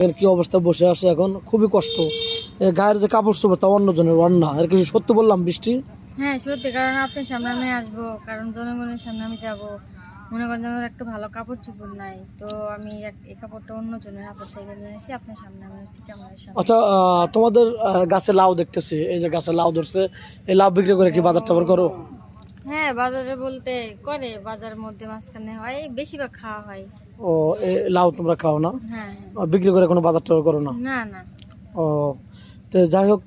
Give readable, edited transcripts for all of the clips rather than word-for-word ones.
কি অবস্থা বসে আছে এখন, খুবই কষ্ট। গায়ের যে কাপড় চোপড় তা অন্যজনের অন্যা, আর কিছু সত্যি বললাম বৃষ্টি। হ্যাঁ সত্যি, কারণ আপনার সামনে আমি আসবো, কারণ জনগণের সামনে আমি যাব। মনে করেন যে আমার একটা ভালো কাপড় চোপড় নাই, তো আমি এই কাপড়টা অন্যজনের হাতের থেকে নিয়ে এসে আপনার সামনে আমি হচ্ছে ক্যামেরার সামনে। আচ্ছা, তোমাদের গাছে লাউ দেখতেছি, এই যে গাছে লাউ ধরছে, এই লাউ বিক্রি করে কি বাজার টাজার করো? হ্যাঁ বাজারে বলতে করে, বাজার মধ্যে মাঝখানে হয়, বেশিরভাগ খাওয়া হয়। ও, এই লাউ তোমরা খাও না? হ্যাঁ বিক্রি করে কোনো বাজার টাজার করো না? না না। ও, তো যাই হোক,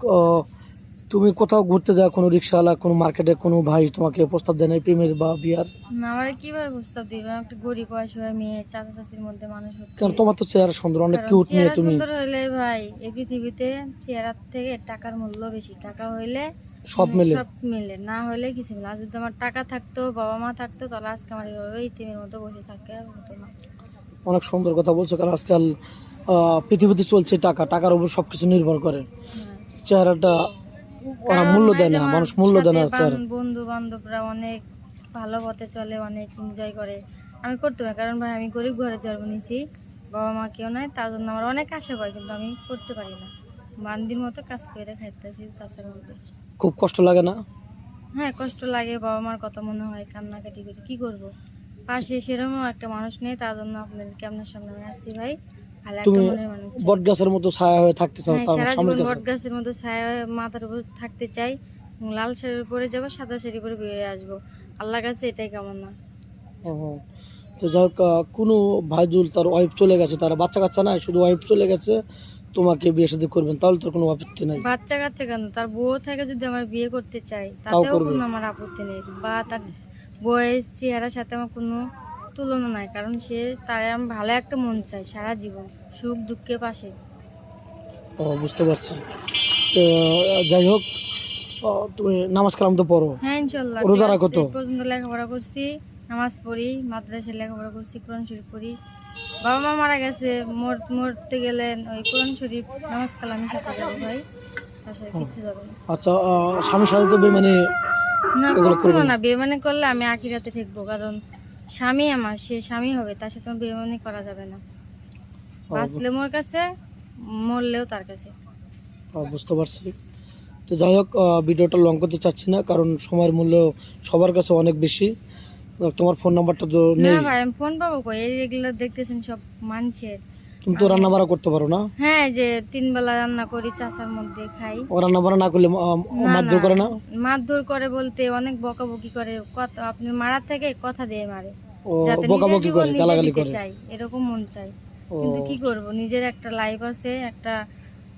তুমি কোথাও ঘুরতে যাও, কোনো রিক্সাওয়ালা, কোনো মার্কেটে কোনো ভাই তোমাকে প্রস্তাব দেয় না প্রেমের বা বিয়ার? না, আমার কিভাবে প্রস্তাব দিবে? আমি একটা গরিব অসহায় মেয়ে, চাচা চাচির মধ্যে মানুষ হচ্ছে। কারণ তোমার তো চেহারা সুন্দর, অনেক কারণ কিউট মেয়ে চেহারা তুমি। সুন্দর হইলে ভাই এই পৃথিবীতে চেহারার থেকে টাকার মূল্য বেশি। টাকা হইলে সব মিলে। সব মিলে, না হলে কিছু মিলে। আর যদি আমার টাকা থাকতো, বাবা মা থাকতো, তাহলে আজকে আমার এইভাবে ইতিমের মতো বসে থাকে হতো না। অনেক সুন্দর কথা বলছো, কারণ আজকাল পৃথিবীতে চলছে টাকা, টাকার উপর সবকিছু নির্ভর করে। হ্যাঁ। চেহারাটা ওরা কারণ মূল্য এই দেয় যে না, আমার মানুষ মূল্য দেয় না সাথে চেহারা। বন্ধু বান্ধবরা অনেক ভালো পথে চলে, অনেক এনজয় করে। আমি করতে পারি, কারণ ভাই আমি গরিব ঘরে জন্ম নিয়েছি, বাবা মা কেউ নাই, তার জন্য আমার অনেক আশা হয়, কিন্তু আমি করতে পারি না। বান্দির মতো কাজ করে খাইতেছি চাচার মধ্যে। খুব কষ্ট লাগে না? হ্যাঁ কষ্ট লাগে, বাবা মার কথা মনে হয়, কান্নাকাটি করি, কি করব। পাশে সেরকম একটা মানুষ নেই, তার জন্য আপনাদেরকে আপনার সামনে আমি আসছি ভাই। ভালো একটা তুমি মনের মানুষ চাই। বট গাছের মতো ছায়া হয়ে থাকতে চাও হ্যাঁ তার সারা সামনের জীবন কাছে? বট গাছের মতো ছায়া হয়ে মাথার উপর থাকতে চাই, এবং লাল শাড়ি পরে যাবো, সাদা শাড়ি পরে বেরিয়ে আসবো। আল্লাহর কাছে এটাই কামনা। ও, তো যাই হোক, কোনো ভাইজুল তার ওয়াইফ চলে গেছে, তার বাচ্চা কাচ্চা নাই, শুধু ওয়াইফ চলে গেছে, তোমাকে বিয়ে শাদী করবেন, তাহলে তোর কোনো আপত্তি নাই? বাচ্চা কাচ্চা কেন, তার বউ থেকে যদি আমার বিয়ে করতে চাই তাও তাতেও করবে? কোনো আমার আপত্তি নেই। বা তার বয়স চেহারার সাথে আমার কোনো তুলনা নাই, কারণ সে, তারে আমি ভালো একটা মন চাই সারা জীবন, সুখ দুঃখে পাশে। ও, বুঝতে পারছি। তো যাই হোক, তুমি নামাজ কালাম তো পড়ো? হ্যাঁ ইনশাল্লাহ। রোজা রাখো তো? এই পর্যন্ত লেখাপড়া করছি, নামাজ পড়ি, মাদ্রাসায় লেখাপড়া করছি, কোরআন শরীফ পড়ি। বাবা মা মারা গেছে, মরতে গেলেন ওই কোরআন শরীফ নামাজ কালামের সাথে যাবে ভাই, তার সাথে কিচ্ছু যাবে না। আচ্ছা, স্বামীর সাথে তো মানে না এগুলো কখনো করবেন? না, বেমানি করলে আমি আখিরাতে ঠেকবো, কারণ স্বামী আমার, সে স্বামী হবে, তার সাথে বেমানি করা যাবে না। বাঁচলে মোর কাছে, মরলেও তার কাছে। বুঝতে পারছি। তো যাই হোক, ভিডিওটা লং করতে চাচ্ছি না, কারণ সময়ের মূল্য সবার কাছে অনেক বেশি। তোমার ফোন নাম্বারটা তো না নেই। ভাই আমি ফোন পাবো কই? এগুলো দেখতেছেন সব মানুষের। তুমি তো রান্না বাড়া করতে পারো না? হ্যাঁ, যে 3 বেলা রান্না করি, চাষার মধ্যে খাই। ও রান্না বাড়া না করলে না মারধর না, করে না? মারধর করে বলতে অনেক বকাবকি করে, কথা আপনি মারার থেকে কথা দিয়ে মারে, ও, যাতে নিজের বকাবকি জীবন করে, নিজে গালাগালি দিতে করে? চাই, এরকম মন চাই। ও, কিন্তু কি করব, নিজের একটা লাইফ আছে, একটা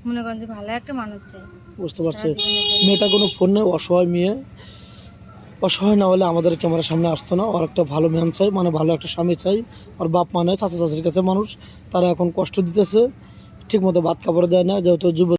মনে করেন যে ভালো একটা মানুষ চাই বুঝতে সারা পারছি। জীবনের জন্য। মেয়েটা কোনো ফোন নেই, অসহায় মেয়ে। অসহায় না হলে আমাদের ক্যামেরার সামনে আসতো না। ওর একটা ভালো ম্যান চাই, মানে ভালো একটা স্বামী চাই। ওর বাপ মা নেই, চাচা চাচির কাছে মানুষ, তারা এখন কষ্ট দিতেছে, ঠিক মতো ভাত কাপড় দেয় না, যেহেতু যুব